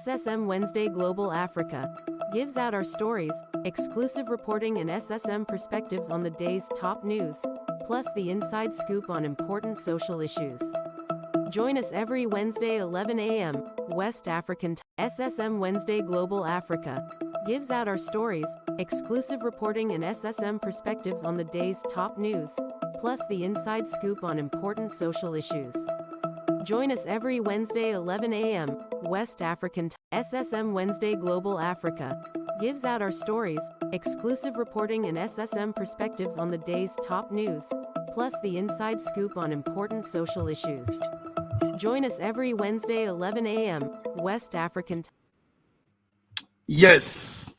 SSM Wednesday Global Africa gives out our stories, exclusive reporting and SSM perspectives on the day's top news, plus the inside scoop on important social issues. Join us every Wednesday 11 a.m. West African time. SSM Wednesday Global Africa gives out our stories, exclusive reporting and SSM perspectives on the day's top news, plus the inside scoop on important social issues. Join us every Wednesday 11 a.m. West African time. SSM Wednesday Global Africa gives out our stories, exclusive reporting and SSM perspectives on the day's top news, plus the inside scoop on important social issues. Join us every Wednesday 11 a.m. West African time. Yes,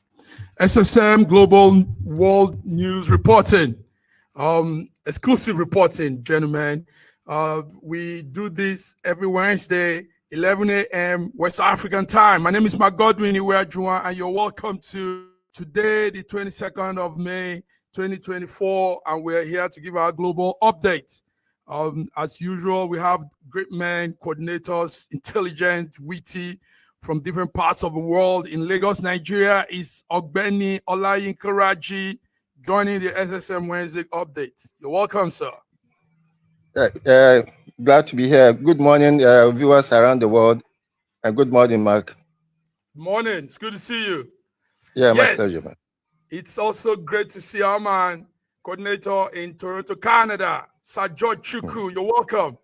SSM Global World News Reporting, exclusive reporting, gentlemen. We do this every Wednesday, 11 a.m. West African time. My name is Mark Godwin Iweajuwan, and you're welcome to today, the 22nd of May, 2024, and we're here to give our global update. As usual, we have great men, coordinators, intelligent, witty, from different parts of the world. In Lagos, Nigeria, is Ogbeni Olayinka Raji joining the SSM Wednesday update. You're welcome, sir. Glad to be here. Good morning, viewers around the world, and good morning, Mark. Good morning. It's good to see you. Yeah, yes, my pleasure, man. It's also great to see our man, coordinator in Toronto, Canada, Sir George Chukwu. You're welcome.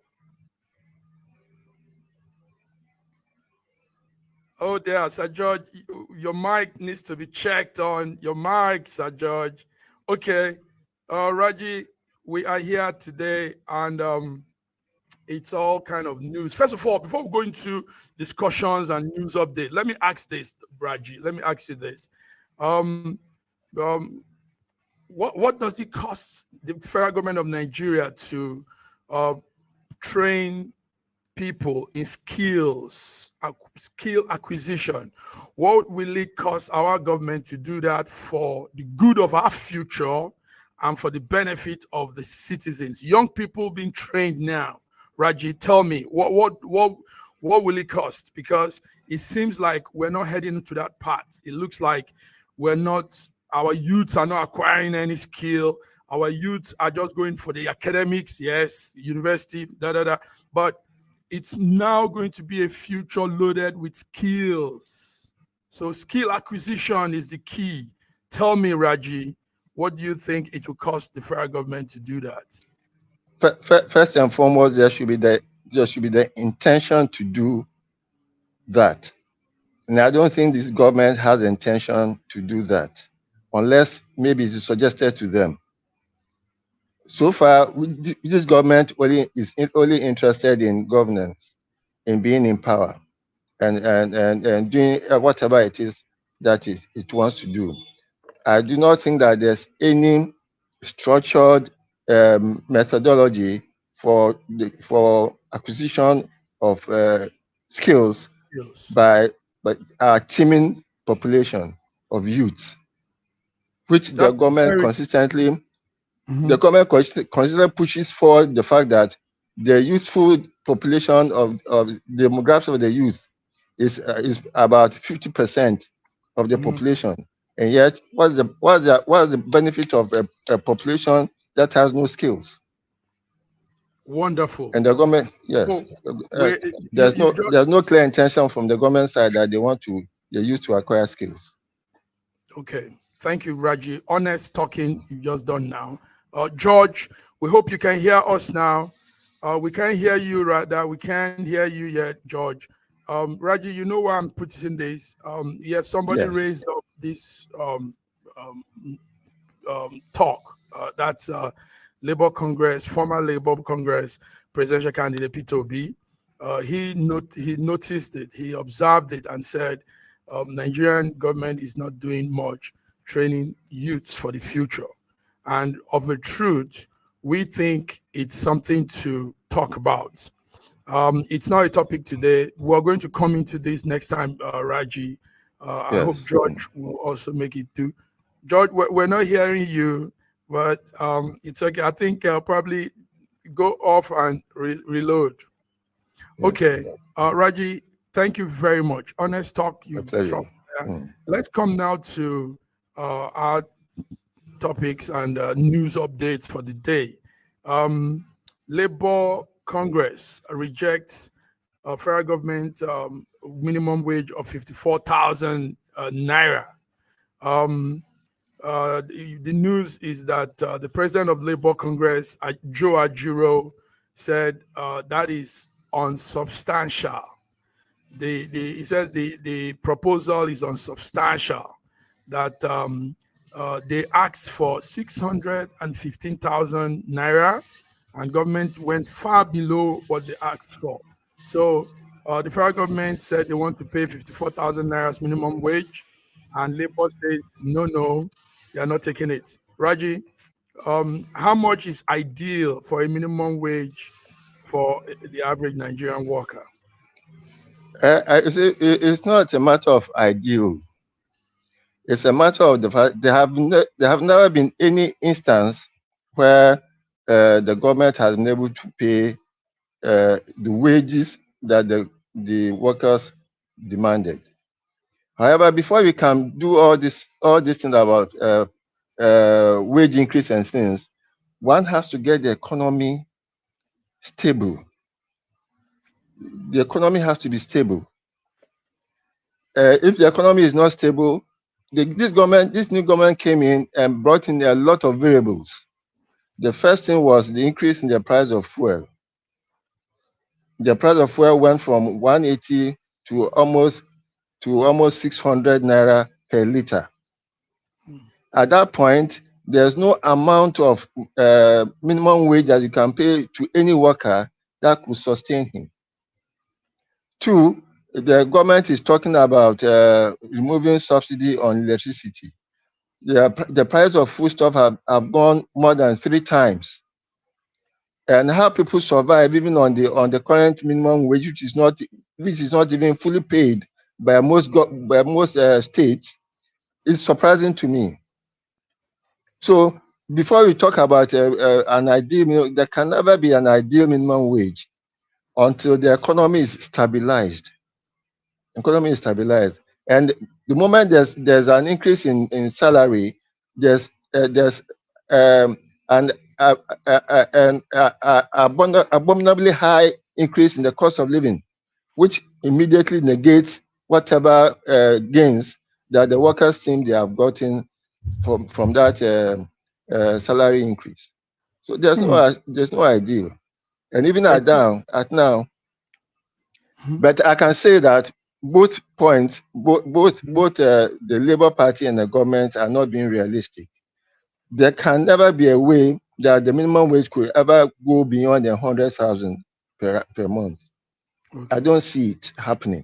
Oh, there, Sir George, your mic needs to be checked on. Your mic, Sir George. Okay, Raji, we are here today, and it's all kind of news. First of all, before we go into discussions and news update, let me ask this, Raji. Let me ask you this. What does it cost the federal government of Nigeria to train people in skill acquisition? What will it cost our government to do that for the good of our future and for the benefit of the citizens? Young people being trained now. Raji, tell me, what will it cost? Because it seems like we're not heading into that path. It looks like our youths are not acquiring any skill. Our youths are just going for the academics, yes, university, but it's now going to be a future loaded with skills. So skill acquisition is the key. Tell me, Raji, what do you think it will cost the federal government to do that? First and foremost, there should be the intention to do that. And I don't think this government has the intention to do that, unless maybe it's suggested to them. So far, this government is only interested in governance, in being in power, and doing whatever it is that it wants to do. I do not think that there's any structured methodology for acquisition of skills by our teeming population of youths, which the government consistently pushes for the fact that the youthful population of the demographics of the youth is about 50% of the population. And yet, what's the benefit of a population that has no skills? Wonderful. And the government, yes, there's no clear intention from the government side that they want the youth to acquire skills. Okay, thank you, Raji. Honest talking you just done now. George, we hope you can hear us now. We can't hear you right now. We can't hear you yet, George. Raji, you know why I'm putting this? Yes, somebody raised up this talk. That's Labour Congress, former Labour Congress presidential candidate Peter Obi. He noticed it. He observed it and said, Nigerian government is not doing much training youths for the future. And of a truth, we think it's something to talk about. It's not a topic today. We're going to come into this next time, Raji. I hope George will also make it too. George, we're not hearing you, but it's okay. I think I'll probably go off and reload. Okay, Raji, Thank you very much. Honest talk, you dropped there. Let's come now to our topics and news updates for the day. Labour Congress rejects federal government minimum wage of 54,000 naira. The news is that the president of Labour Congress, Joe Ajiro, said that is unsubstantial. He said the proposal is unsubstantial, that they asked for 615,000 naira, and government went far below what they asked for. So the federal government said they want to pay 54,000 naira minimum wage, and Labour says, no, they are not taking it. Raji, how much is ideal for a minimum wage for the average Nigerian worker? It's not a matter of ideal. It's a matter of the fact there have never been any instance where the government has been able to pay the wages that the workers demanded. However, before we can do all this thing about wage increase and things, one has to get the economy stable. The economy has to be stable. If the economy is not stable, this new government came in and brought in a lot of variables. The first thing was the increase in the price of fuel. The price of fuel went from 180 to almost 600 naira per liter. At that point, there's no amount of minimum wage that you can pay to any worker that could sustain him. Two, the government is talking about removing subsidy on electricity. The price of foodstuff have gone more than 3 times. And how people survive even on the current minimum wage, which is not even fully paid by most states, is surprising to me. So before we talk about an ideal, there can never be an ideal minimum wage until the economy is stabilized. And the moment there's an increase in salary, there's an abominably high increase in the cost of living, which immediately negates whatever gains that the workers think they have gotten from that salary increase. So there's no ideal, and even at now. But I can say that both points, both the Labour Party and the government are not being realistic. There can never be a way that the minimum wage could ever go beyond 100,000 per month. I don't see it happening.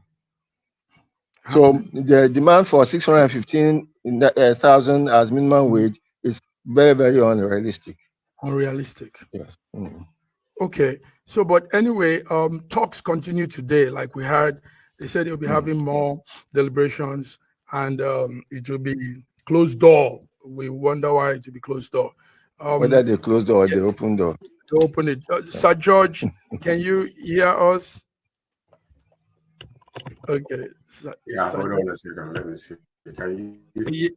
So the demand for 615,000 as minimum wage is very, very unrealistic. Yes. Okay. So, but anyway, talks continue today. Like we heard, they said they'll be having more deliberations, and it will be closed door. We wonder why it will be closed door. Whether they closed door or they open door. To open it. Sir George, can you hear us? Okay. Hold on a second. Let me see. Can you?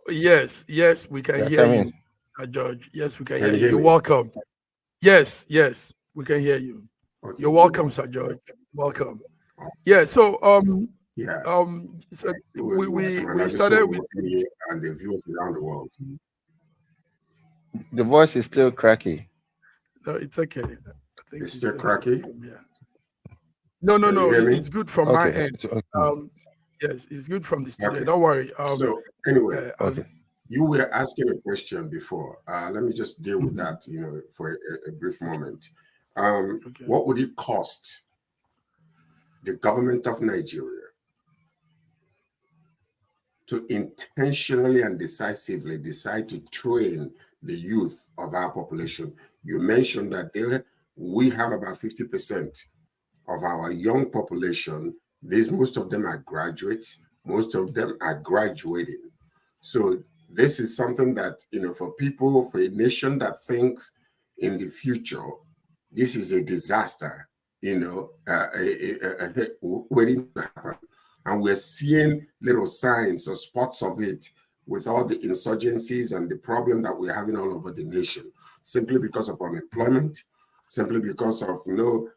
Yes, we can hear you, Sir George. Yes, we can hear you. You're welcome. Yes, we can hear you. Okay. You're welcome, Sir George. Welcome. Yeah. So so we started with and the viewers around the world. The voice is still cracky. No, it's okay. I think it's still cracky. Yeah. No. It's good from my end. Okay. Yes, it's good from the studio. Okay. Don't worry. So anyway, you were asking a question before. Let me just deal with that, for a brief moment. What would it cost the government of Nigeria to intentionally and decisively decide to train the youth of our population? You mentioned that we have about 50% of our young population. Most of them are graduates. Most of them are graduating. So this is something that, for a nation that thinks in the future, this is a disaster waiting to happen. And we're seeing little signs or spots of it with all the insurgencies and the problem that we're having all over the nation, simply because of unemployment, simply because of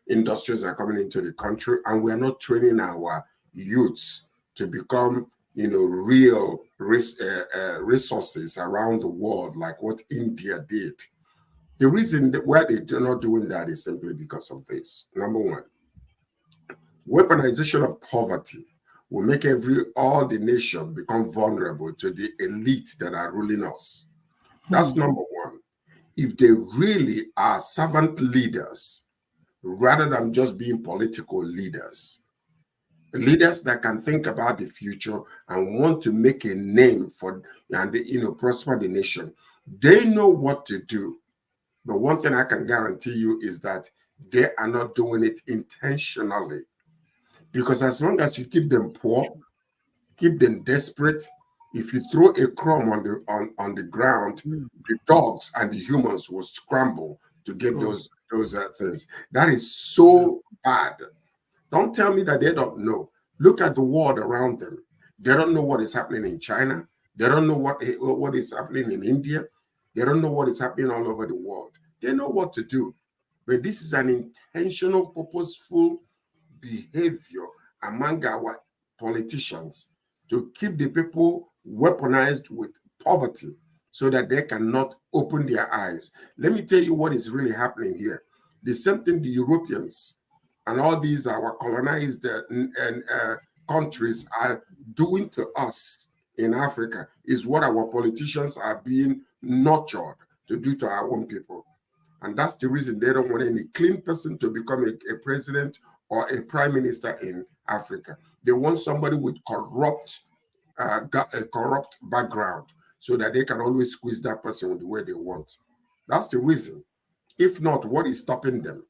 industries are coming into the country, and we're not training our youths to become real resources around the world, like what India did. The reason why they're not doing that is simply because of this. Number one, weaponization of poverty will make all the nation become vulnerable to the elites that are ruling us. That's number one. If they really are servant leaders, rather than just being political leaders that can think about the future and want to make a name for and prosper the nation, they know what to do. But one thing I can guarantee you is that they are not doing it intentionally. Because as long as you keep them poor, keep them desperate, if you throw a crumb on the ground, the dogs and the humans will scramble to get those things. That is so bad. Don't tell me that they don't know. Look at the world around them. They don't know what is happening in China. They don't know what is happening in India. They don't know what is happening all over the world. They know what to do. But this is an intentional, purposeful behavior among our politicians to keep the people weaponized with poverty so that they cannot open their eyes. Let me tell you what is really happening here. The same thing the Europeans and all these our colonized countries are doing to us in Africa is what our politicians are being nurtured to do to our own people. And that's the reason they don't want any clean person to become a president or a prime minister in Africa. They want somebody with a corrupt background so that they can always squeeze that person the way they want. That's the reason. If not, what is stopping them?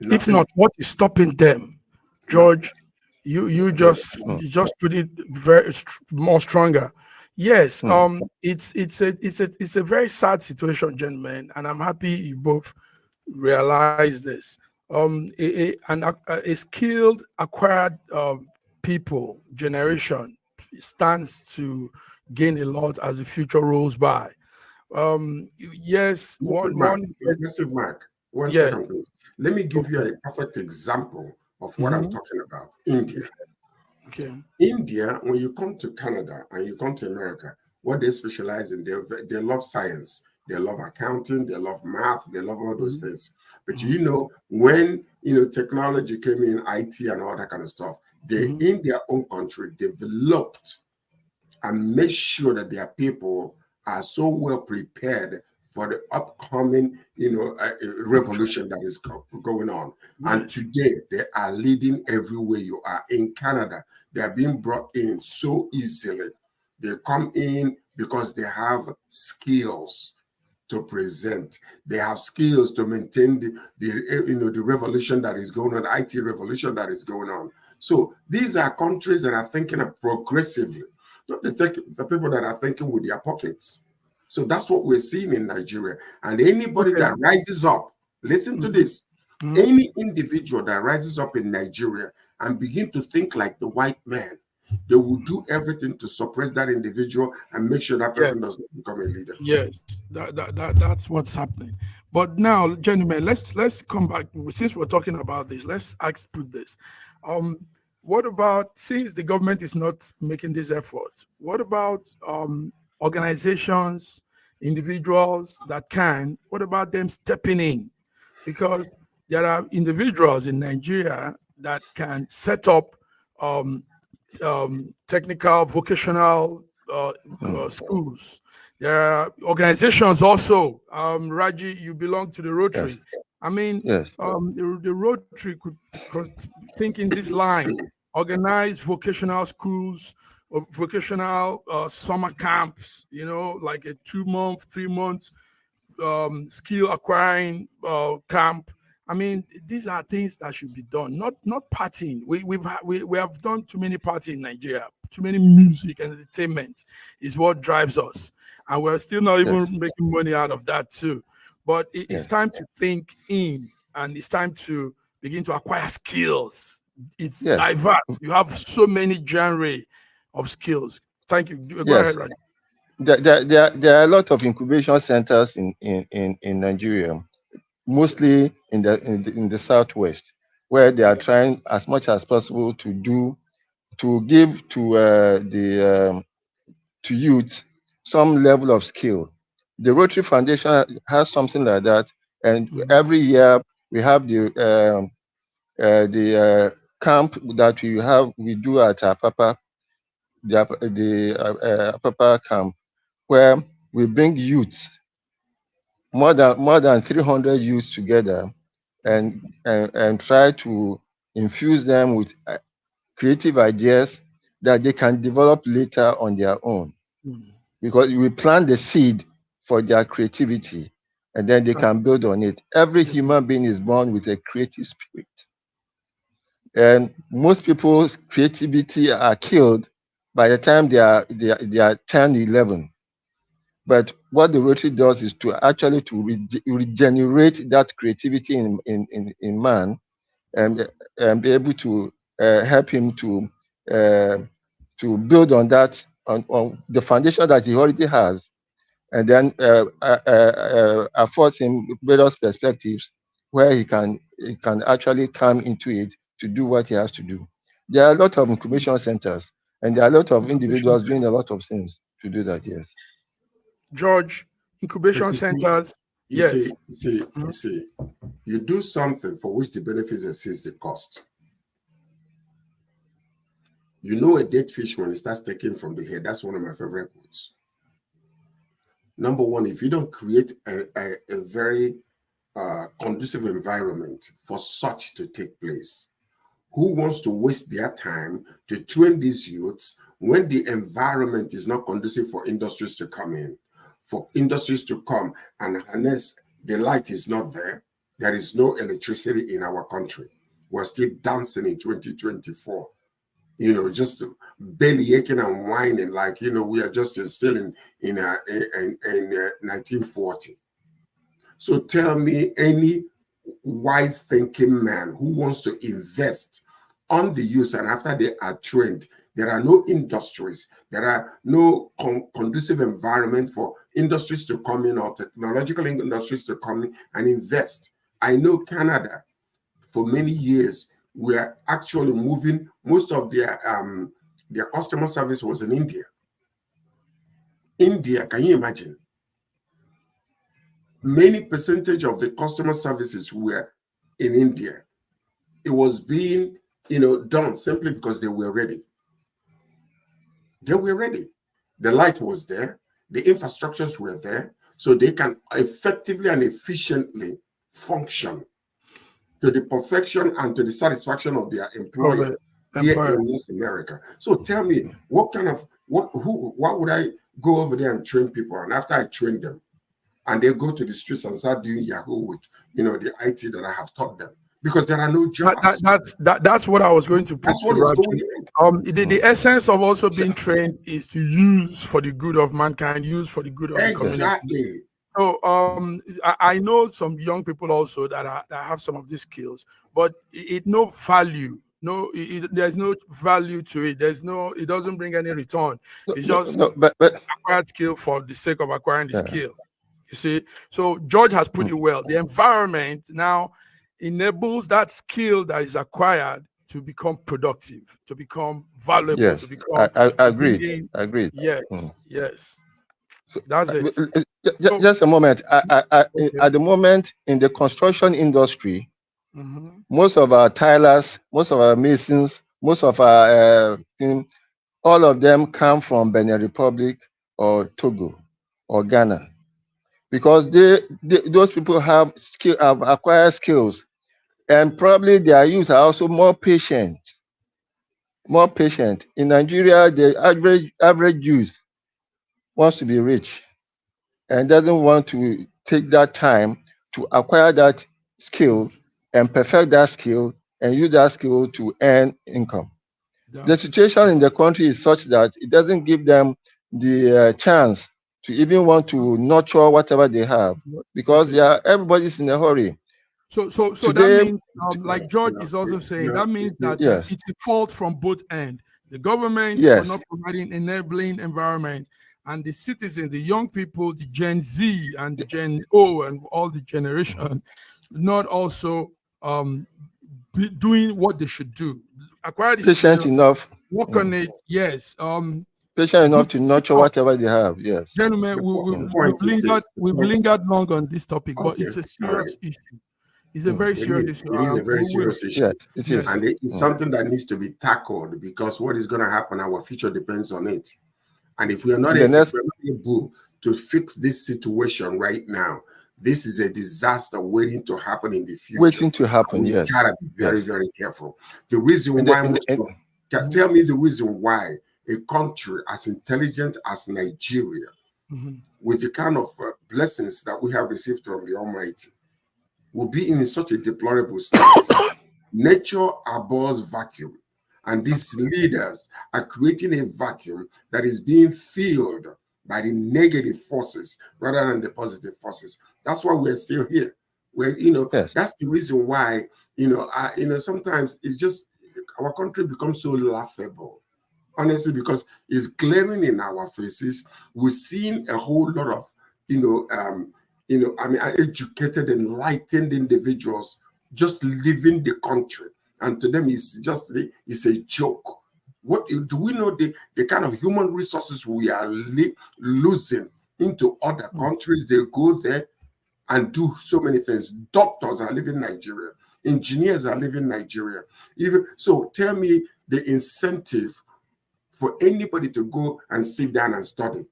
Nothing. If not, what is stopping them? George, you just put it very more stronger. Yes, it's a very sad situation, gentlemen, and I'm happy you both realize this. A skilled, acquired people generation stands to gain a lot as the future rolls by. Yes, Massive Mark. One second, please. Let me give you a perfect example of what I'm talking about. India. Okay. India, when you come to Canada and you come to America, what they specialize in, they love science, they love accounting, they love math, they love all those things. But when technology came in, IT and all that kind of stuff, they in their own country developed and made sure that their people are so well prepared for the upcoming, revolution that is going on. Yes. And today they are leading everywhere you are. In Canada, they are being brought in so easily. They come in because they have skills to present. They have skills to maintain the revolution that is going on, the IT revolution that is going on. So these are countries that are thinking progressively, not the people that are thinking with their pockets. So that's what we're seeing in Nigeria. And anybody that rises up, listen to this, any individual that rises up in Nigeria and begin to think like the white man, they will do everything to suppress that individual and make sure that person does not become a leader. Yes, that's what's happening. But now, gentlemen, let's come back. Since we're talking about this, let's put this. What about, since the government is not making this effort, what about organizations, individuals that can? What about them stepping in? Because there are individuals in Nigeria that can set up technical, vocational schools. There are organizations also. Raji, you belong to the Rotary. Yes. I mean, the Rotary could think in this line, organize vocational schools, or vocational summer camps, like a 2-month, 3-month skill acquiring camp. I mean, these are things that should be done, not partying. We have done too many parties in Nigeria. Too many music and entertainment is what drives us, and we're still not even making money out of that too. But it's time to think in and it's time to begin to acquire skills. It's Yes. diverse. You have so many genre of skills. Thank you. Go Yes. ahead, Raj. There are a lot of incubation centers in Nigeria, mostly in the southwest, where they are trying as much as possible to give to youth some level of skill. The Rotary Foundation has something like that, and every year we have the camp that we do at Apapa, the Apapa camp, where we bring youths, more than 300 youths together, and try to infuse them with creative ideas that they can develop later on their own, because we plant the seed for their creativity, and then they can build on it. Every human being is born with a creative spirit, and most people's creativity are killed by the time they are 10, 11. But what the Rotary does is to actually regenerate that creativity in man, and be able to help him to build on that, on the foundation that he already has, and then affords him various perspectives where he can actually come into it to do what he has to do. There are a lot of incubation centers, and there are a lot of individuals doing a lot of things to do that. Yes. George, incubation centers. Yes. You see, you do something for which the benefits exceeds the cost. You know a dead fish when it starts taking from the head. That's one of my favorite quotes. Number one, if you don't create a very conducive environment for such to take place, who wants to waste their time to train these youths when the environment is not conducive for industries to come in, for industries to come, and unless the light is not there, there is no electricity in our country. We're still dancing in 2024. Just belly aching and whining like, we are just still in 1940. So tell me any wise thinking man who wants to invest on the youth, and after they are trained, there are no industries, there are no conducive environment for industries to come in or technological industries to come in and invest. I know Canada, for many years, we are actually moving. Most of their customer service was in India. India, can you imagine? Many percentage of the customer services were in India. It was being, done simply because they were ready. They were ready. The light was there. The infrastructures were there, so they can effectively and efficiently function to the perfection and to the satisfaction of their employer here in North America. So tell me, what would I go over there and train people? And after I train them, and they go to the streets and start doing Yahoo with, the IT that I have taught them, because there are no jobs. That's what I was going to put. That's what is going on. The essence of also being trained is to use for the good of mankind, use for the good of the community. Exactly. So I know some young people also that have some of these skills, but it no value. There's no value to it. It doesn't bring any return. It's just acquired skill for the sake of acquiring the skill. You see, so George has put it well. The environment now enables that skill that is acquired to become productive, to become valuable, yes, to become. I agree. Yes, yes. So, that's it. Just a moment. At the moment in the construction industry, most of our tilers, most of our masons, most of our all of them come from Benin Republic or Togo or Ghana, because those people have acquired skills, and probably their youth are also more patient. In Nigeria, the average youth wants to be rich and doesn't want to take that time to acquire that skill and perfect that skill and use that skill to earn income. The situation in the country is such that it doesn't give them the chance to even want to nurture whatever they have, because everybody's in a hurry. So that Today, means, like George is also saying, that means that yes, it's a fault from both ends. The government for yes, not providing enabling environment, and the citizens, the young people, the Gen Z and the Gen O and all the generation, not also doing what they should do. Acquire the patient skill, enough, work on it. Yes. patient Good enough to nurture talk. whatever they have. Yes. Gentlemen, The point is this. we've lingered long on this topic, but Okay, it's a all right. serious issue. It's a very serious issue. It is a very We will. serious issue. Yes, it is. Yes. And it's something that needs to be tackled, because what is going to happen, our future depends on it. And if we are not, The next, able to fix this situation right now, this is a disaster waiting to happen in the future. waiting to happen. We Yes. gotta be very, Yes. very careful. The reason why tell me the reason why a country as intelligent as Nigeria, with the kind of blessings that we have received from the Almighty, will be in such a deplorable state. Nature abhors vacuum, and these leaders are creating a vacuum that is being filled by the negative forces rather than the positive forces. That's why we're still here. Where Yes. that's the reason why sometimes it's just our country becomes so laughable. Honestly, because it's glaring in our faces. We're seeing a whole lot of educated, enlightened individuals just leaving the country, and to them it's a joke. What do we know the kind of human resources we are losing into other countries? They go there and do so many things. Doctors are leaving Nigeria, engineers are leaving Nigeria. Even so, tell me the incentive for anybody to go and sit down and study,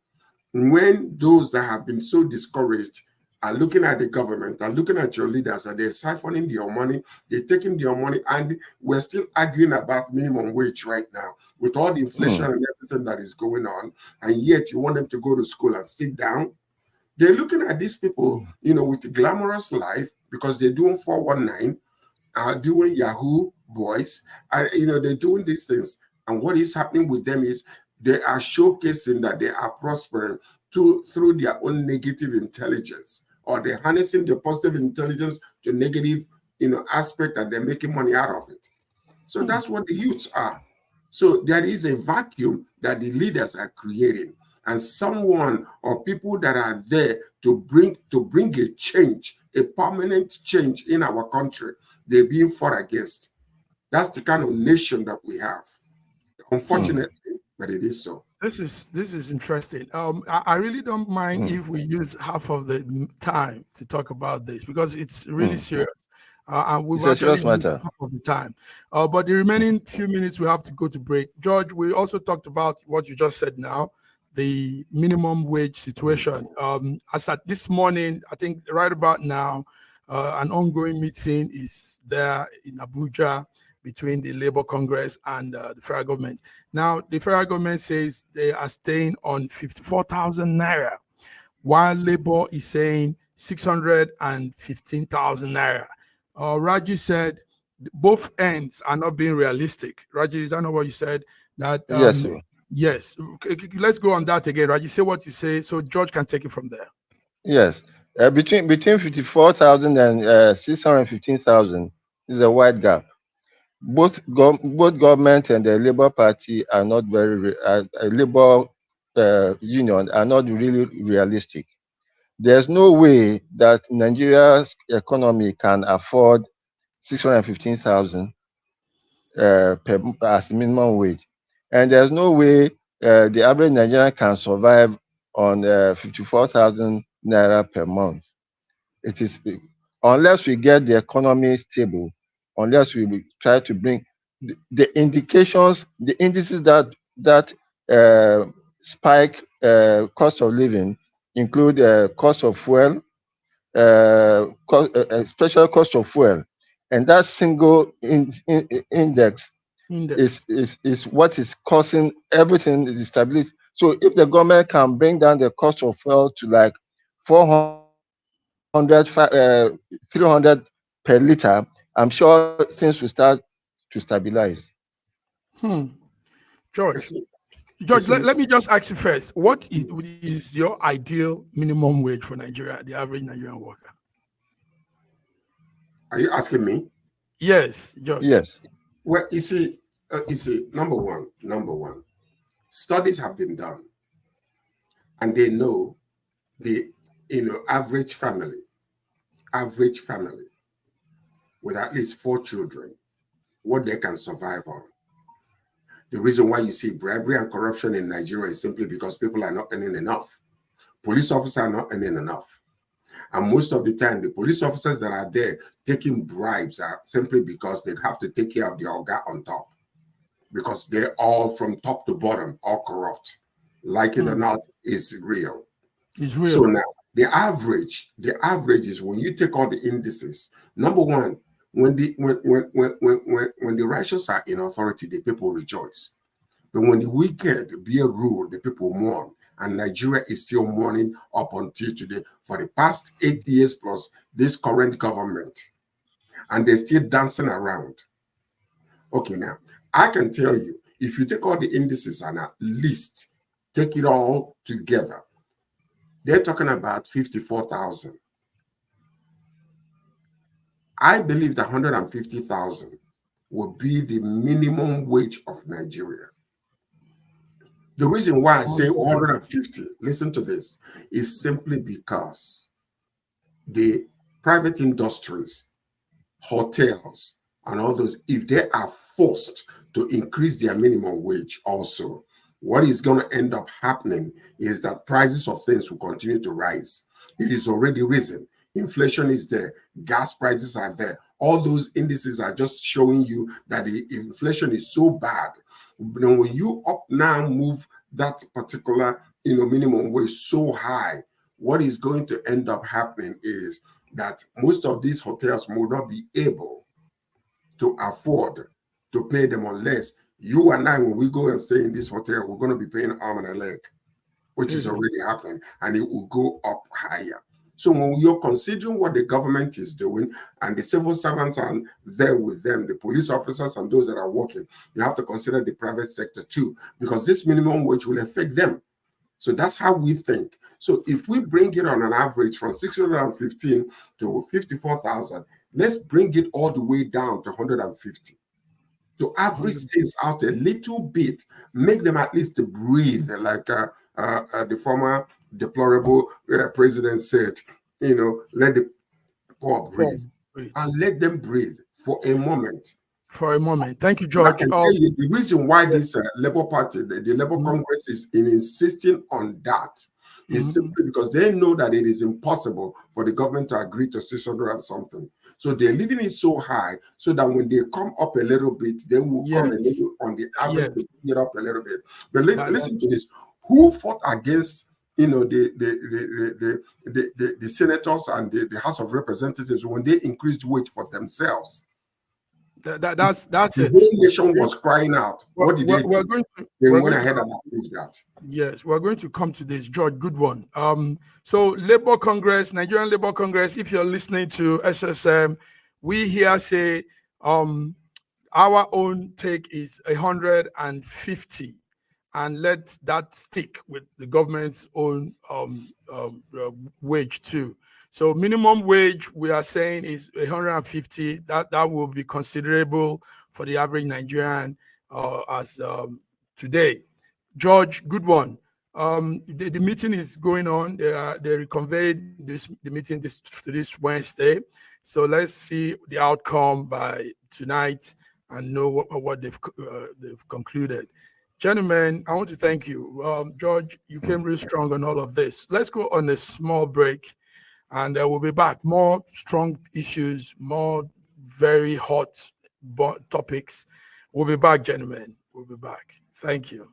when those that have been so discouraged are looking at the government, are looking at your leaders, and they're siphoning their money, they're taking their money, and we're still arguing about minimum wage right now with all the inflation and everything that is going on, and yet you want them to go to school and sit down. They're looking at these people, with a glamorous life, because they're doing 419, doing Yahoo boys, they're doing these things. And what is happening with them is they are showcasing that they are prospering through their own negative intelligence, or they're harnessing the positive intelligence to negative, aspect, that they're making money out of it. So that's what the youths are. So there is a vacuum that the leaders are creating, and someone or people that are there to bring a change, a permanent change in our country, they're being fought against. That's the kind of nation that we have. Unfortunately, but it is so. This is interesting. I really don't mind if we use half of the time to talk about this, because it's really serious. And we've It's a serious actually used matter. half of the time. But the remaining few minutes, we have to go to break. George, we also talked about what you just said now, the minimum wage situation. As at this morning, I think right about now, an ongoing meeting is there in Abuja between the Labour Congress and the federal government. Now, the federal government says they are staying on 54,000 naira, while Labour is saying 615,000 naira. Raji said both ends are not being realistic. Raji, is that not what you said? That Yes, sir. yes. Let's go on that again. Raji, say what you say so George can take it from there. Yes. Between 54,000 and 615,000 is a wide gap. Both government and the Labour Party are not very Labour Union are not really realistic. There's no way that Nigeria's economy can afford 615,000 as minimum wage, and there's no way the average Nigerian can survive on 54,000 naira per month. It is unless we get the economy stable, unless we try to bring the indications, the indices that spike cost of living include cost of fuel, special cost of fuel, and that single index is what is causing everything is stability. So if the government can bring down the cost of fuel to like 300 per liter, I'm sure things will start to stabilize. George, let me just ask you first. What is your ideal minimum wage for Nigeria, the average Nigerian worker? Are you asking me? Yes, George. Yes. Well, you see, number one, studies have been done, and they know the average family with at least 4 children, what they can survive on. The reason why you see bribery and corruption in Nigeria is simply because people are not earning enough. Police officers are not earning enough. And most of the time, the police officers that are there taking bribes are simply because they have to take care of the Oga on top. Because they're all from top to bottom, all corrupt. Like it or not, is real. It's real. So now, the average is when you take all the indices. Number one, when the righteous are in authority, the people rejoice. But when the wicked bear rule, the people mourn. And Nigeria is still mourning up until today for the past 8 years plus this current government. And they're still dancing around. Okay, now, I can tell you, if you take all the indices and at least take it all together, they're talking about 54,000. I believe that 150,000 will be the minimum wage of Nigeria. The reason why I say 150, listen to this, is simply because the private industries, hotels, and all those, if they are forced to increase their minimum wage also, what is going to end up happening is that prices of things will continue to rise. It is already risen. Inflation is there. Gas prices are there. All those indices are just showing you that the inflation is so bad. When you up now move that particular minimum wage so high, what is going to end up happening is that most of these hotels will not be able to afford to pay them unless you and I, when we go and stay in this hotel, we're going to be paying arm and a leg, which is already happening, and it will go up higher. So when you're considering what the government is doing and the civil servants are there with them, the police officers and those that are working, you have to consider the private sector too, because this minimum wage will affect them. So that's how we think. So if we bring it on an average from 615 to 54,000, let's bring it all the way down to 150. To average things out a little bit, make them at least breathe, like the former deplorable president said, let the poor breathe. And let them breathe for a moment. For a moment. Thank you, George. I can tell you the reason why this Labour Party, the Labour Congress is insisting on that is simply because they know that it is impossible for the government to agree to 600 and something. So they're leaving it so high so that when they come up a little bit, they will come a little on the average to bring it up a little bit. But listen to this. Who fought against the senators and the House of Representatives when they increased wage for themselves? That's the it. The whole nation was crying out. What did they do? They went ahead and approved that. Yes, we're going to come to this. George, good one. So Labour Congress, Nigerian Labour Congress, if you're listening to SSM, we here say our own take is 150, and let that stick with the government's own wage too. So minimum wage we are saying is 150. That will be considerable for the average Nigerian as today. George, good one. The meeting is going on. They reconvened the meeting this Wednesday. So let's see the outcome by tonight and know what they've concluded. Gentlemen, I want to thank you. George, you came real strong on all of this. Let's go on a small break, and we'll be back. More strong issues, more very hot topics. We'll be back, gentlemen. We'll be back. Thank you.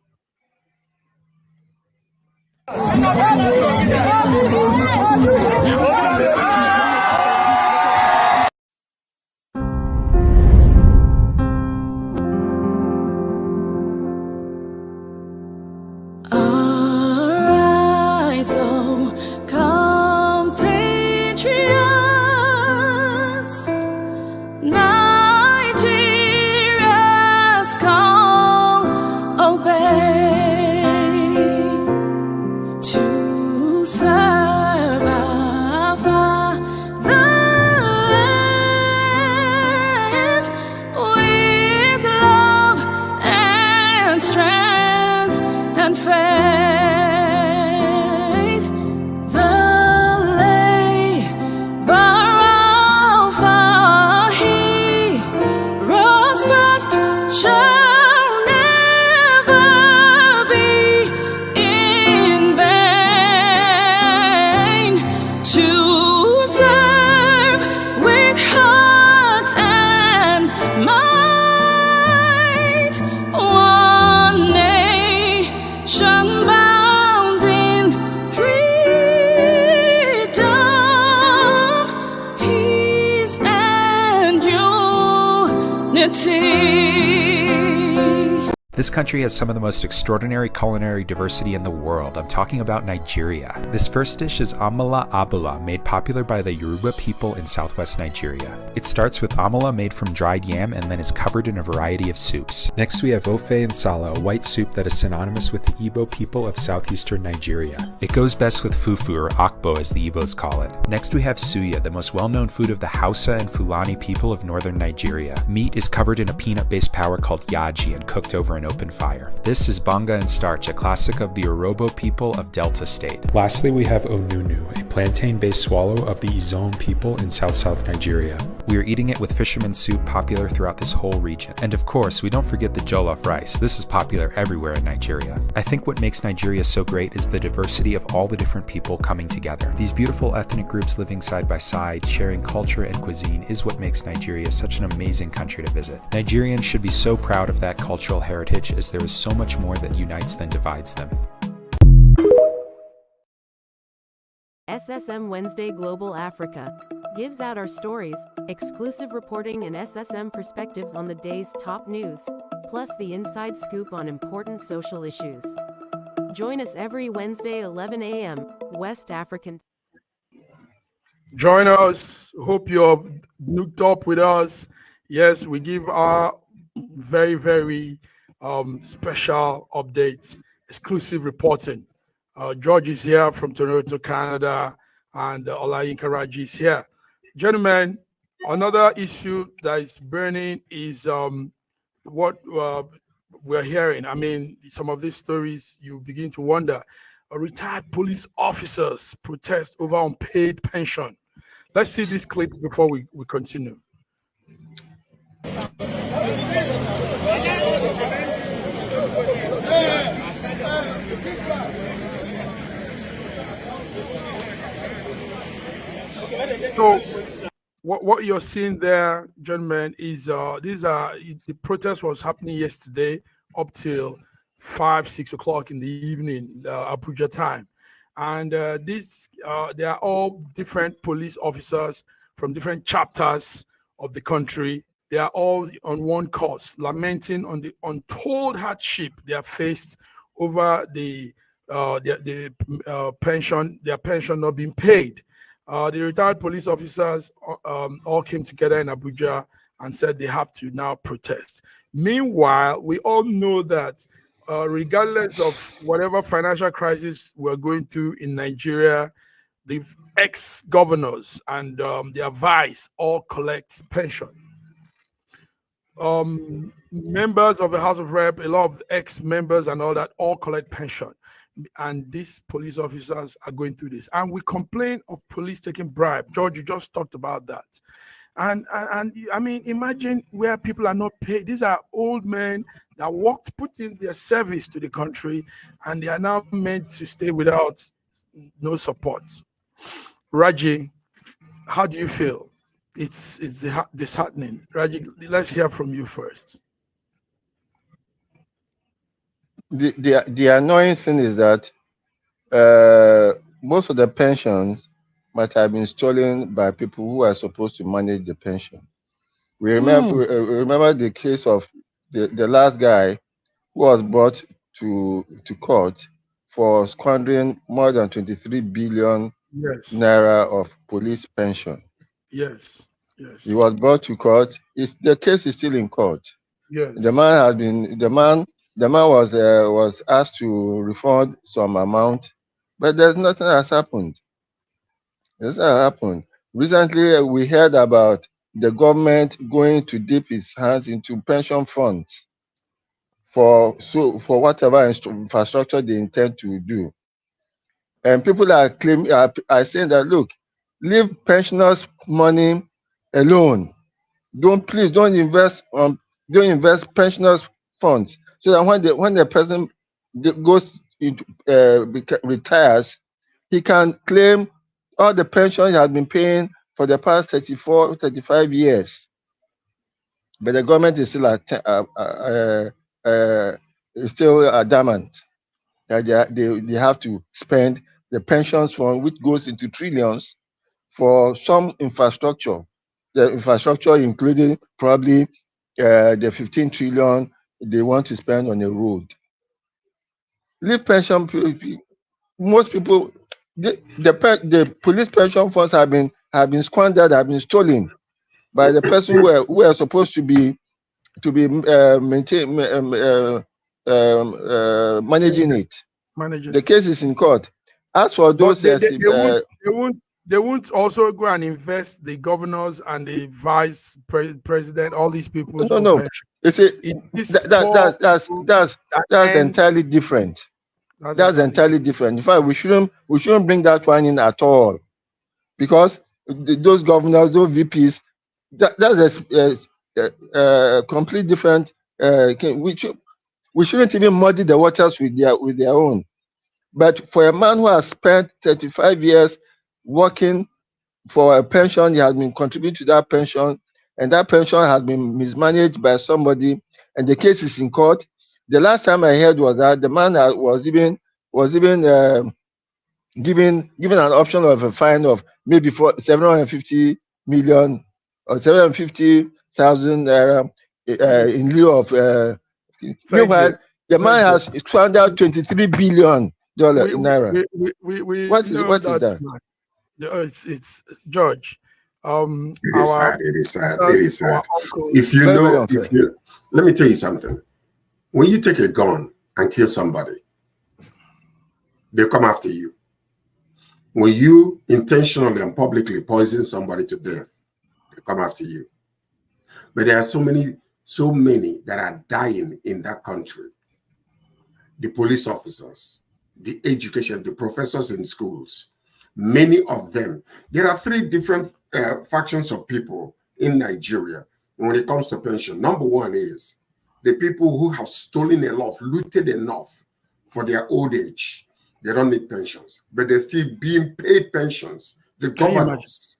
Serve our Father. This country has some of the most extraordinary culinary diversity in the world. I'm talking about Nigeria. This first dish is amala abula, made popular by the Yoruba people in southwest Nigeria. It starts with amala made from dried yam and then is covered in a variety of soups. Next we have ofe nsala, a white soup that is synonymous with the Igbo people of southeastern Nigeria. It goes best with fufu, or akbo as the Igbos call it. Next we have suya, the most well-known food of the Hausa and Fulani people of northern Nigeria. Meat is covered in a peanut-based powder called yaji and cooked over an open fire. This is banga and starch, a classic of the Urhobo people of Delta State. Lastly, we have onunu, a plantain-based swallow of the Izon people in South Nigeria. We are eating it with fisherman soup, popular throughout this whole region. And of course, we don't forget the jollof rice. This is popular everywhere in Nigeria. I think what makes Nigeria so great is the diversity of all the different people coming together. These beautiful ethnic groups living side by side, sharing culture and cuisine is what makes Nigeria such an amazing country to visit. Nigerians should be so proud of that cultural heritage, as there is so much more that unites than divides them. SSM Wednesday Global Africa gives out our stories, exclusive reporting and SSM perspectives on the day's top news, plus the inside scoop on important social issues. Join us every Wednesday 11 a.m. West African. Join us. Hope you're hooked up with us. Yes, we give our very, very special updates, exclusive reporting. George is here from Toronto, Canada, and Olayinka Raji is here. Gentlemen, another issue that is burning is what we're hearing. I mean, some of these stories, you begin to wonder. Retired police officers protest over unpaid pension. Let's see this clip before we continue. So what you're seeing there, gentlemen, is the protest was happening yesterday up till 5-6 o'clock in the evening, Abuja time, and they are all different police officers from different chapters of the country. They are all on one cause, lamenting on the untold hardship they are faced over their pension not being paid. The retired police officers all came together in Abuja and said they have to now protest. Meanwhile, we all know that regardless of whatever financial crisis we're going through in Nigeria, the ex-governors and their vice all collect pension. Members of the House of Rep, a lot of ex-members and all that all collect pension. And these police officers are going through this. And we complain of police taking bribe. George, you just talked about that. And I mean, imagine where people are not paid. These are old men that put in their service to the country, and they are now meant to stay without no support. Raji, how do you feel? It's disheartening. Raji, let's hear from you first. The annoying thing is that most of the pensions might have been stolen by people who are supposed to manage the pension. We remember the case of the last guy who was brought to court for squandering more than 23 billion naira of police pension. Yes. He was brought to court. The case is still in court. Yes. The man was asked to refund some amount, but there's nothing has happened. Recently, we heard about the government going to dip its hands into pension funds for whatever infrastructure they intend to do. And people are saying that, look, leave pensioners' money alone. Don't invest pensioners' funds, so that when the person goes into retires, he can claim all the pension he has been paying for the past 35 years. But the government is still adamant that they have to spend the pensions fund, which goes into trillions, for some infrastructure. The infrastructure including probably the 15 trillion they want to spend on a road. Leave pension. Most people, the police pension funds have been squandered, have been stolen by the person who are supposed to be managing it. The case is in court. As for those, but they won't also go and invest the governors and the vice president, all these people's no. That's entirely different. That's entirely different. In fact, we shouldn't bring that one in at all, because those governors, those VPs, that's a complete different. We shouldn't even muddy the waters with their own. But for a man who has spent 35 years working for a pension, he has been contributing to that pension, and that pension has been mismanaged by somebody, and the case is in court. The last time I heard was that the man was even given an option of a fine of maybe for 750 million or 750,000 naira in lieu of. Meanwhile, the man has squandered 23 billion naira. What is that? It's George. It is sad. Let me tell you something. When you take a gun and kill somebody, they come after you. When you intentionally and publicly poison somebody to death, they come after you. But there are so many that are dying in that country. The police officers, the education, the professors in schools, many of them. There are three different factions of people in Nigeria when it comes to pension. Number one is the people who have stolen enough, looted enough for their old age. They don't need pensions, but they're still being paid pensions. The governors,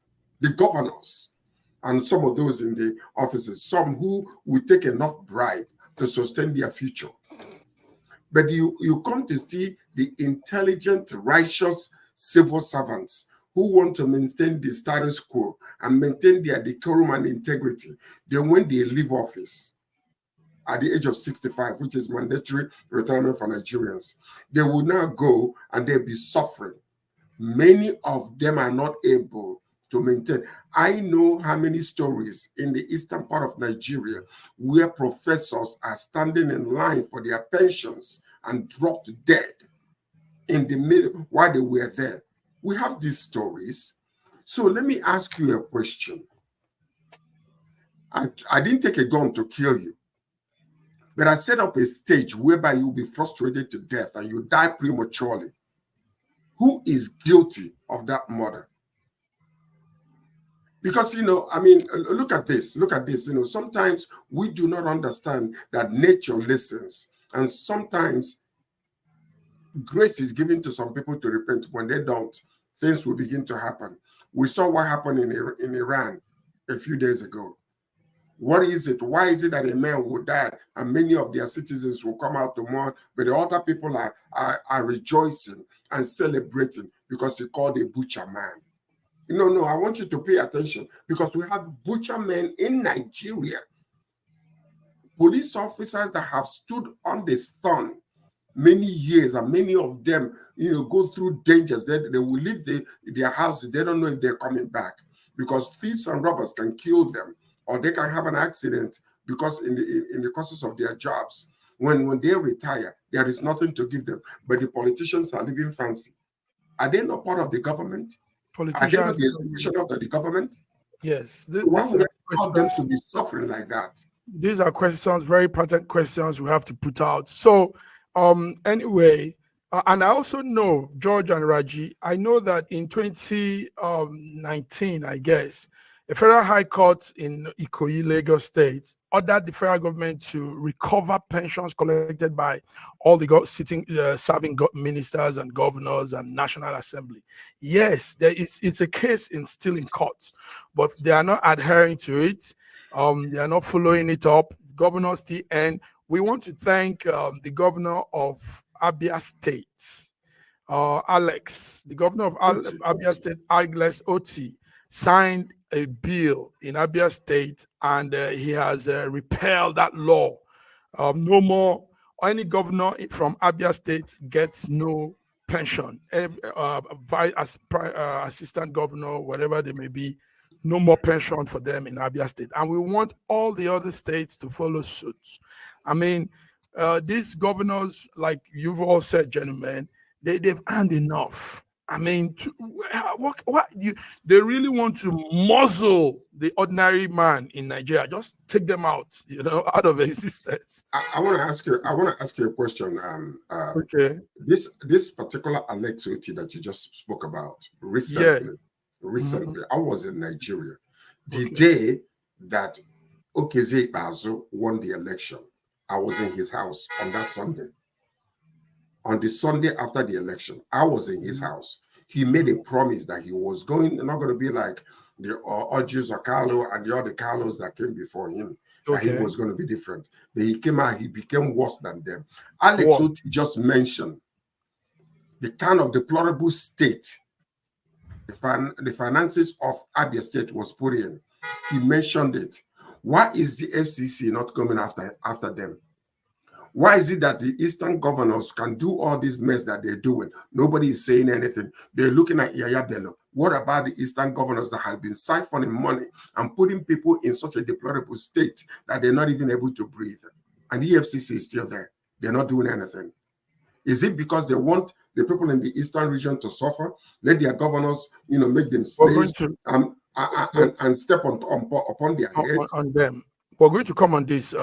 and some of those in the offices, some who will take enough bribe to sustain their future. But you come to see the intelligent, righteous civil servants who want to maintain the status quo and maintain their decorum and integrity. Then when they leave office at the age of 65, which is mandatory retirement for Nigerians, they will now go and they'll be suffering. Many of them are not able to maintain. I know how many stories in the eastern part of Nigeria where professors are standing in line for their pensions and dropped dead in the middle while they were there. We have these stories. So let me ask you a question. I didn't take a gun to kill you, but I set up a stage whereby you'll be frustrated to death and you die prematurely. Who is guilty of that murder? Because, look at this. Sometimes we do not understand that nature listens. And sometimes grace is given to some people to repent. When they don't, things will begin to happen. We saw what happened in Iran a few days ago. What is it? Why is it that a man will die and many of their citizens will come out to mourn, but the other people are rejoicing and celebrating because he called a butcher man? No, I want you to pay attention, because we have butcher men in Nigeria. Police officers that have stood on the sun many years, and many of them, go through dangers. They will leave their houses. They don't know if they're coming back, because thieves and robbers can kill them, or they can have an accident because in the courses of their jobs. When they retire, there is nothing to give them. But the politicians are living fancy. Are they not part of the government? Are they not the institution of the government? Yes. Why would I allow them to be suffering like that? These are questions, very important questions we have to put out. So anyway, and I also know, George and Raji, I know that in 2019, I guess, the Federal High Court in Ikoyi, Lagos State, ordered the federal government to recover pensions collected by all the serving ministers and governors and National Assembly. Yes, it's a case still in court, but they are not adhering to it. They are not following it up. Governors still end. We want to thank the governor of Abia State, Alex. The governor of Abia State, Alex Oti, signed a bill in Abia State, and he has repealed that law. No more, any governor from Abia State gets no pension. Assistant governor, whatever they may be, no more pension for them in Abia State. And we want all the other states to follow suit. I mean, these governors, like you've all said, gentlemen, they've earned enough. I mean, they really want to muzzle the ordinary man in Nigeria. Just take them out, out of existence. I want to ask you. I want to ask you a question. Okay. This particular electricity that you just spoke about recently. Yeah. Recently, I was in Nigeria the day that Okezie Ikpeazu won the election. I was in his house on that Sunday. On the Sunday after the election, I was in his house. He made a promise that he was not going to be like the Ojus or Carlo and the other Carlos that came before him. That he was going to be different. But he came out, he became worse than them. Alex Oti just mentioned the kind of deplorable state the finances of Abia State was put in. He mentioned it. Why is the FCC not coming after them? Why is it that the Eastern governors can do all this mess that they're doing? Nobody is saying anything. They're looking at Yaya Bello. What about the Eastern governors that have been siphoning money and putting people in such a deplorable state that they're not even able to breathe? And the FCC is still there. They're not doing anything. Is it because they want the people in the Eastern region to suffer? Let their governors, make them slaves and step upon their heads? On them. We're going to come on this,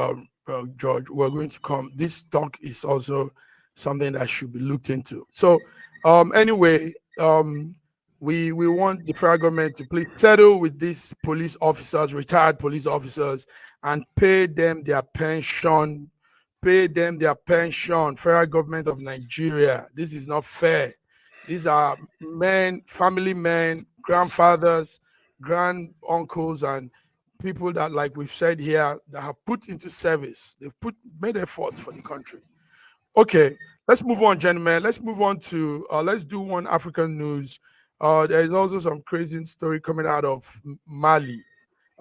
George. We're going to come. This talk is also something that should be looked into. So, anyway, we want the federal government to please settle with these police officers, retired police officers, and pay them their pension. Pay them their pension, federal government of Nigeria. This is not fair. These are men, family men, grandfathers, grand uncles, and people that, like we've said here, that have put into service. They've made efforts for the country. Okay, let's move on, gentlemen. Let's move on to, let's do one African news. There is also some crazy story coming out of Mali.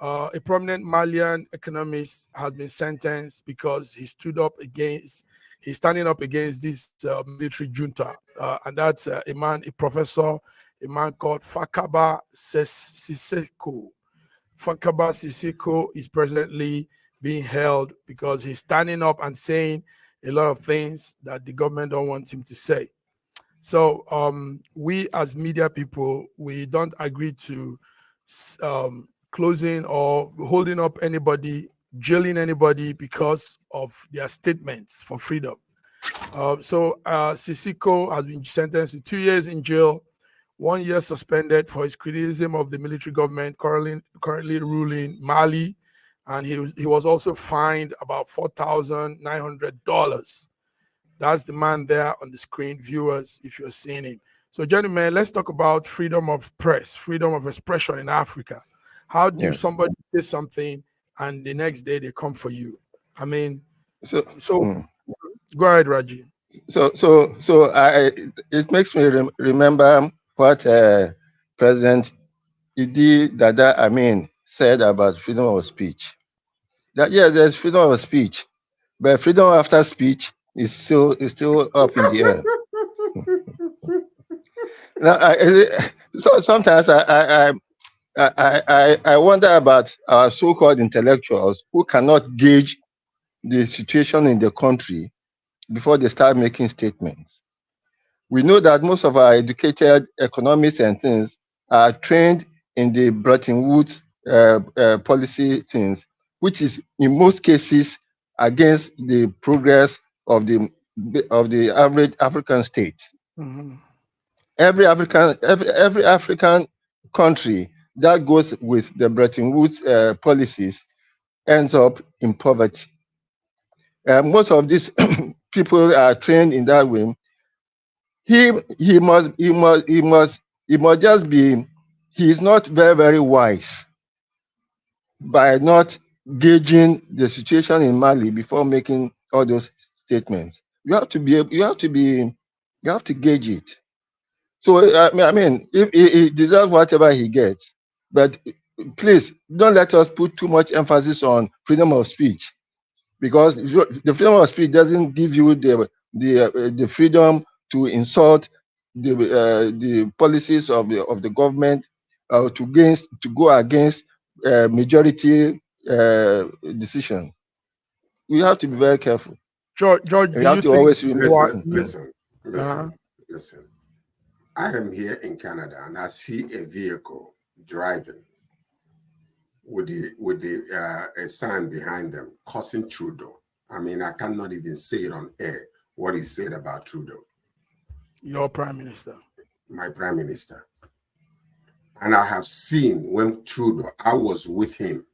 A prominent Malian economist has been sentenced because he's standing up against this military junta. And that's a professor, a man called Fakaba Sisseko. Fakaba Sisseko is presently being held because he's standing up and saying a lot of things that the government don't want him to say. So we as media people, we don't agree to closing or holding up anybody, jailing anybody because of their statements for freedom. So Sisseko has been sentenced to 2 years in jail, 1 year suspended for his criticism of the military government currently ruling Mali, and he was also fined about $4,900. That's the man there on the screen, viewers, if you're seeing him. So, gentlemen, let's talk about freedom of press, freedom of expression in Africa. How do somebody say something and the next day they come for you? I mean, so go ahead, Raji. It makes me remember what President Idi Dada Amin said about freedom of speech. That there's freedom of speech, but freedom after speech is still up in the air. Now, so sometimes I wonder about our so-called intellectuals who cannot gauge the situation in the country before they start making statements. We know that most of our educated economists and things are trained in the Bretton Woods policy things, which is in most cases against the progress of the average African state. Mm-hmm. Every African country that goes with the Bretton Woods policies ends up in poverty. Most of these people are trained in that way. He must just be. He is not very, very wise by not gauging the situation in Mali before making all those statements. You have to gauge it. So I mean, if he deserves whatever he gets, but please don't let us put too much emphasis on freedom of speech, because the freedom of speech doesn't give you the freedom to insult the policies of the government, to go against majority decisions. We have to be very careful. George, We do have you to think always Listen, remember. listen. I am here in Canada and I see a vehicle driving with a sign behind them cussing Trudeau. I mean, I cannot even say it on air what he said about Trudeau. Your prime minister. My prime minister. And I have seen when Trudeau, I was with him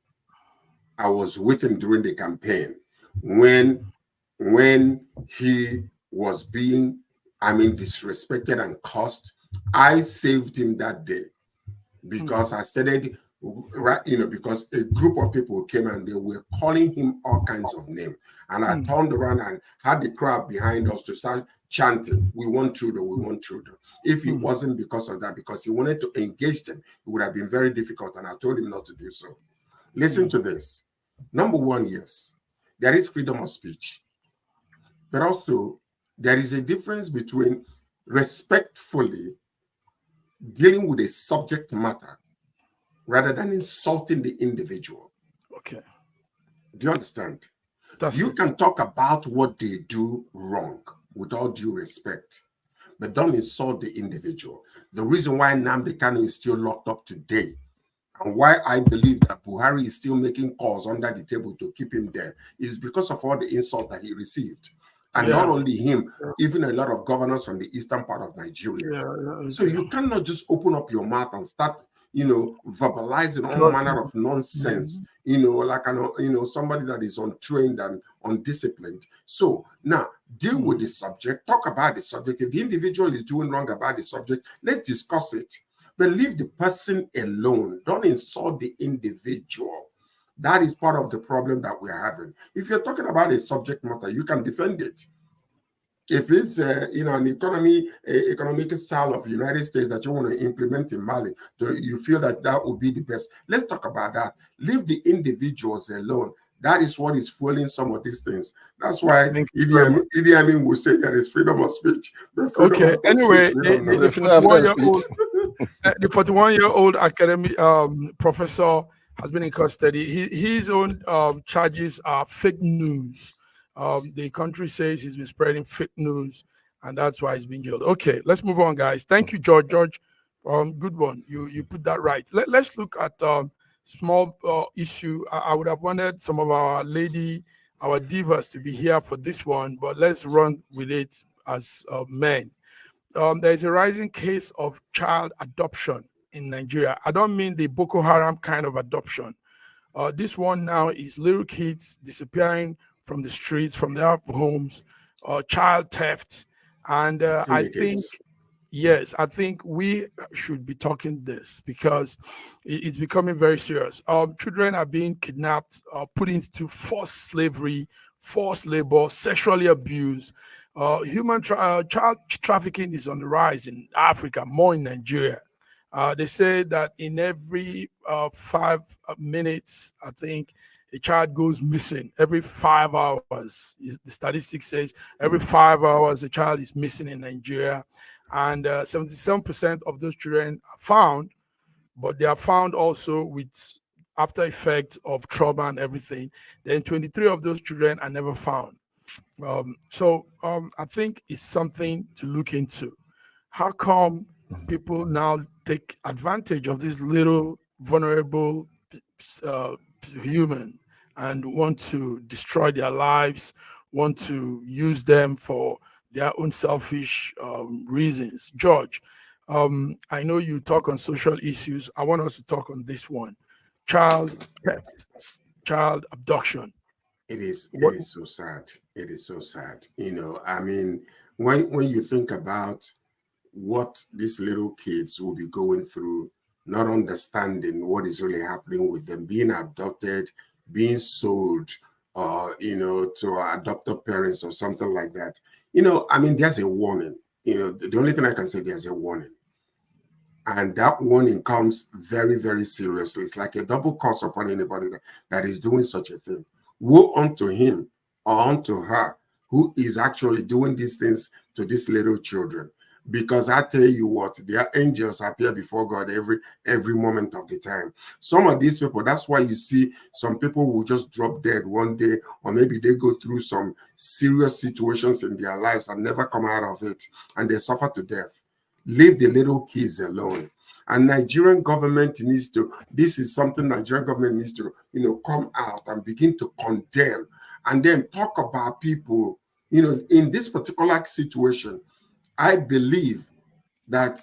during the campaign when he was being, disrespected and cussed. I saved him that day because I started, because a group of people came and they were calling him all kinds of names. And I turned around and had the crowd behind us to start chanting, "We want Trudeau, we want Trudeau." If it wasn't because of that, because he wanted to engage them, it would have been very difficult. And I told him not to do so. Listen to this. Number one, yes, there is freedom of speech. But also, there is a difference between respectfully dealing with a subject matter rather than insulting the individual. Okay. Do you understand? You can talk about what they do wrong with all due respect, but don't insult the individual. The reason why Nnamdi Kanu is still locked up today and why I believe that Buhari is still making calls under the table to keep him there is because of all the insult that he received. And not only him, even a lot of governors from the eastern part of Nigeria. So you cannot just open up your mouth and start, verbalizing all manner of nonsense, like, somebody that is untrained and undisciplined. So now deal with the subject, talk about the subject. If the individual is doing wrong about the subject, let's discuss it. But leave the person alone. Don't insult the individual. That is part of the problem that we're having. If you're talking about a subject matter, you can defend it. If it's an economic style of the United States that you want to implement in Mali, you feel that would be the best. Let's talk about that. Leave the individuals alone. That is what is fueling some of these things. That's why Idi Amin will say there is freedom of speech. Anyway, the 41-year-old academic professor has been in custody. His own charges are fake news. The country says he's been spreading fake news, and that's why he's been jailed. Okay, let's move on, guys. Thank you, George. George, good one. You put that right. Let's look at small issue. I would have wanted some of our divas to be here for this one, but let's run with it as men. There's a rising case of child adoption in Nigeria. I don't mean the Boko Haram kind of adoption. This one now is little kids disappearing from the streets, from their homes, child theft. And I think we should be talking this because it's becoming very serious. Children are being kidnapped, put into forced slavery, forced labor, sexually abused. Child trafficking is on the rise in Africa, more in Nigeria. They say that in every 5 minutes, I think, a child goes missing. Every 5 hours, the statistics says every 5 hours a child is missing in Nigeria. And 77% of those children are found, but they are found also with after effects of trauma and everything. Then 23 of those children are never found. I think it's something to look into. How come people now take advantage of this little vulnerable human and want to destroy their lives, want to use them for their own selfish reasons? George, I know you talk on social issues. I want us to talk on this one. Child theft, child abduction. It is so sad. It is so sad. When you think about what these little kids will be going through, not understanding what is really happening with them, being abducted, being sold, to adoptive parents or something like that. There's a warning. The only thing I can say, there's a warning. And that warning comes very, very seriously. It's like a double curse upon anybody that is doing such a thing. Woe unto him or unto her who is actually doing these things to these little children. Because I tell you what, their angels appear before God every moment of the time. Some of these people, that's why you see some people will just drop dead one day, or maybe they go through some serious situations in their lives and never come out of it, and they suffer to death. Leave the little kids alone. And Nigerian government needs to, this is something Nigerian government needs to, come out and begin to condemn, and then talk about people, in this particular situation. I believe that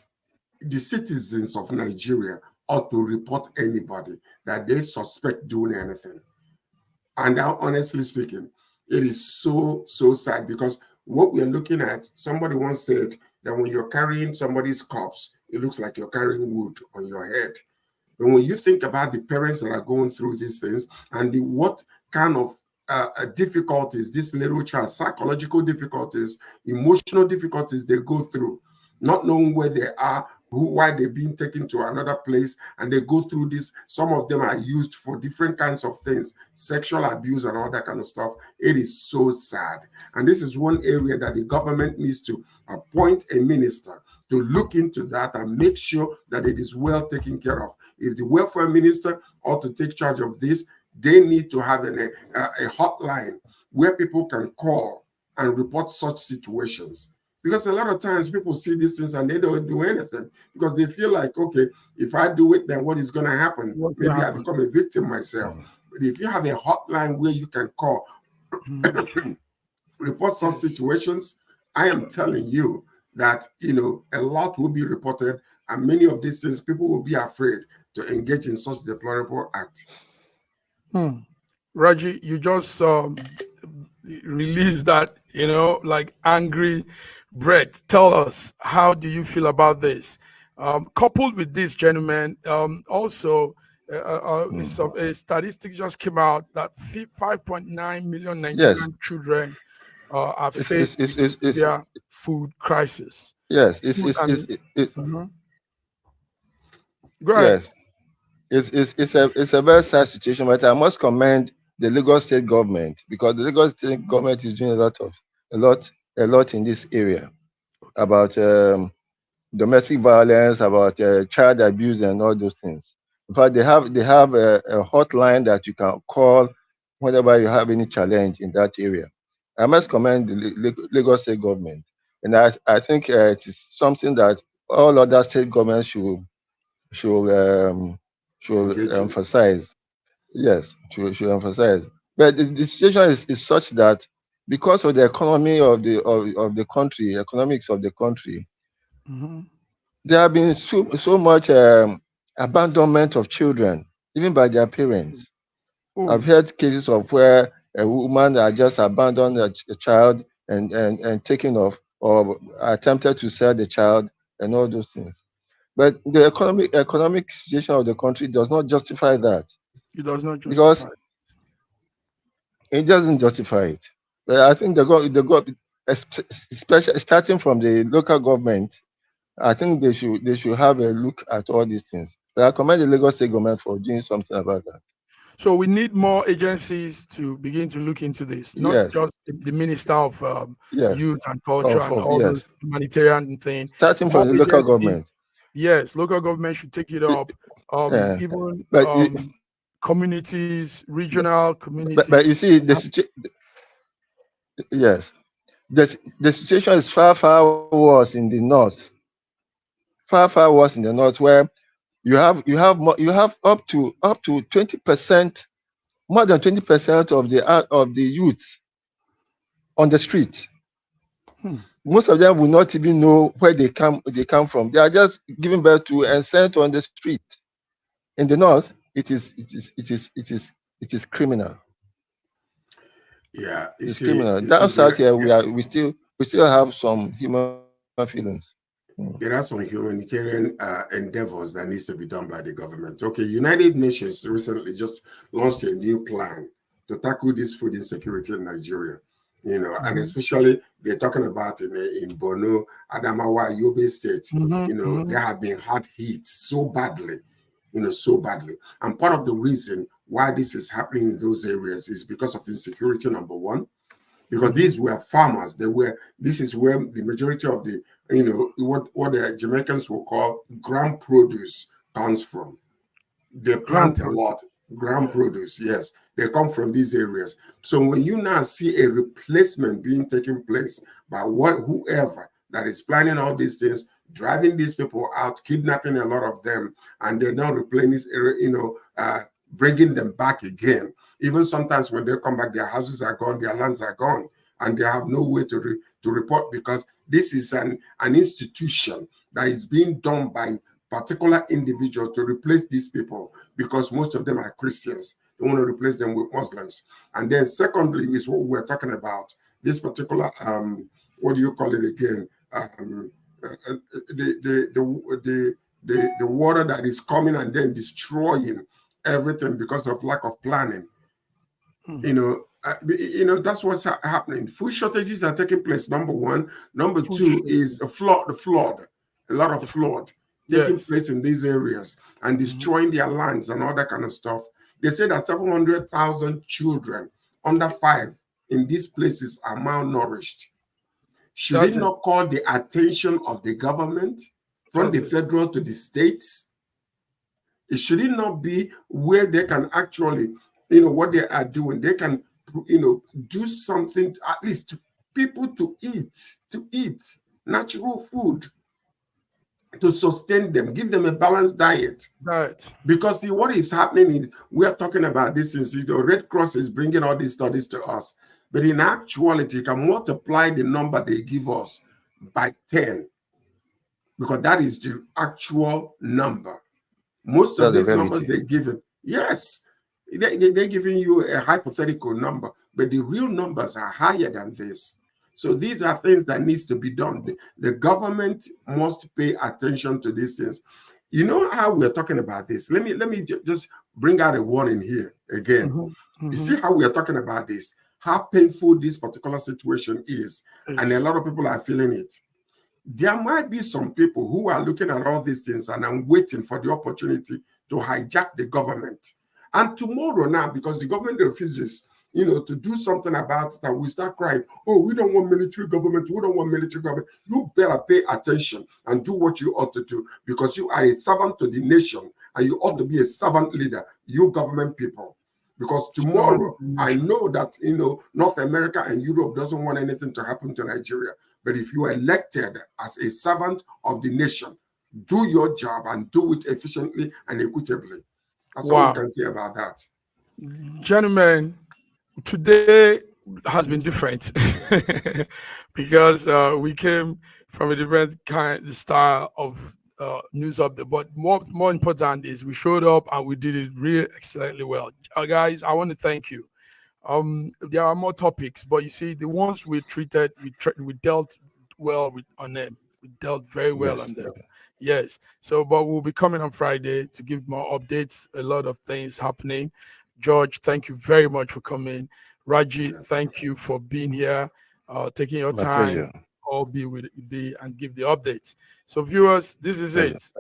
the citizens of Nigeria ought to report anybody that they suspect doing anything. And now, honestly speaking, it is so, so sad, because what we're looking at, somebody once said that when you're carrying somebody's corpse, it looks like you're carrying wood on your head. But when you think about the parents that are going through these things and what kind of difficulties, this little child, psychological difficulties, emotional difficulties they go through, not knowing where they are, why they're being taken to another place, and they go through this. Some of them are used for different kinds of things, sexual abuse and all that kind of stuff. It is so sad. And this is one area that the government needs to appoint a minister to look into that and make sure that it is well taken care of. If the welfare minister ought to take charge of this, they need to have a hotline where people can call and report such situations. Because a lot of times people see these things and they don't do anything because they feel like, okay, if I do it, then what is going to happen? Maybe I become a victim myself. But if you have a hotline where you can call, report such situations, I am telling you that, a lot will be reported, and many of these things, people will be afraid to engage in such deplorable acts. Raji, you just released that, like angry breath. Tell us, how do you feel about this? Coupled with this, gentlemen, also a statistic just came out that 5.9 million Nigerian children are faced with their food crisis. Yes, Go ahead. Yes, it's a very sad situation, but I must commend the Lagos State government, because the Lagos State government is doing a lot in this area about domestic violence, about child abuse, and all those things. In fact, they have a hotline that you can call whenever you have any challenge in that area. I must commend the Lagos State government, and I think it is something that all other state governments should emphasize. Yes, should emphasize. But the situation is such that because of the economy of the country, economics of the country, there have been so much abandonment of children, even by their parents. I've heard cases of where a woman had just abandoned a child and taken off, or attempted to sell the child and all those things. But the economic situation of the country does not justify that. It does not justify. Because it doesn't justify it. But I think especially starting from the local government, I think they should have a look at all these things. But I commend the Lagos State government for doing something about that. So we need more agencies to begin to look into this, not just the Minister of Youth and Culture and all those humanitarian things. Starting from the local government. Yes, local government should take it up. Even communities, regional communities. But you see, the situation is far worse in the north. Far worse in the north, where you have up to 20%, more than 20% of the youths on the street. Most of them will not even know where they come from. They are just given birth to and sent on the street. In the north, it is criminal. Yeah, it's criminal. Down south here, we still have some human feelings. There are some humanitarian endeavors that needs to be done by the government. Okay, United Nations recently just launched a new plan to tackle this food insecurity in Nigeria. you know, and especially they're talking about in Borno, Adamawa, Yobe State, you know, they have been hard hit so badly, you know, so badly. And part of the reason why this is happening in those areas is because of insecurity, number one, because these were farmers. This is where the majority of the, you know, what the Jamaicans will call ground produce comes from. They plant a lot, ground produce, yes. They come from these areas. So when you now see a replacement being taken place by whoever that is planning all these things, driving these people out, kidnapping a lot of them, and they're now replaying this area, you know, bringing them back again. Even sometimes when they come back, their houses are gone, their lands are gone, and they have no way to report, because this is an institution that is being done by particular individuals to replace these people, because most of them are Christians. They want to replace them with Muslims. And then secondly is what we're talking about, this particular, what do you call it again? The water that is coming and then destroying everything because of lack of planning. You know, that's what's happening. Food shortages are taking place, number one. Number two is a flood, a lot of flood taking place in these areas and destroying their lands and all that kind of stuff. They say that 700,000 children under 5 in these places are malnourished. Should it not call the attention of the government from the federal to the states? Should it not be where they can actually, you know, what they are doing, they can, you know, do something, at least to people to eat natural food, to sustain them, give them a balanced diet. Right. Because what is happening is, we are talking about this, is, you know, Red Cross is bringing all these studies to us. But in actuality, you can multiply the number they give us by 10, because that is the actual number. Most of these numbers they give it, yes, they're giving you a hypothetical number, but the real numbers are higher than this. So these are things that needs to be done. The government must pay attention to these things. You know how we're talking about this? Let me just bring out a warning here again. You see how we are talking about this, how painful this particular situation is, and a lot of people are feeling it. There might be some people who are looking at all these things and are waiting for the opportunity to hijack the government. And tomorrow now, because the government refuses, you know, to do something about it, and we start crying, oh, we don't want military government, we don't want military government. You better pay attention and do what you ought to do, because you are a servant to the nation, and you ought to be a servant leader, you government people. Because tomorrow, I know that, you know, North America and Europe doesn't want anything to happen to Nigeria. But if you are elected as a servant of the nation, do your job and do it efficiently and equitably. That's all we can say about that. Gentlemen, today has been different because we came from a different style of news update. But more important is we showed up and we did it really excellently well. Guys, I want to thank you. There are more topics, but you see, the ones we treated, we dealt well on them. We dealt very well on them. Yes. So, but we'll be coming on Friday to give more updates. A lot of things happening. George, thank you very much for coming. Raji, thank you for being here, taking your time. All be and give the updates. So, viewers, this is it.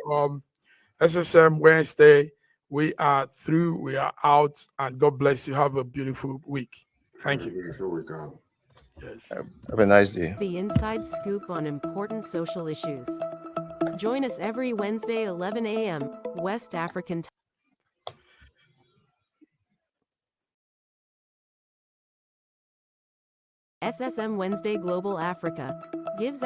SSM Wednesday. We are through. We are out. And God bless you. Have a beautiful week. Thank you. Yes. Have a nice day. The inside scoop on important social issues. Join us every Wednesday, 11 a.m. West African time. SSM Wednesday Global Africa gives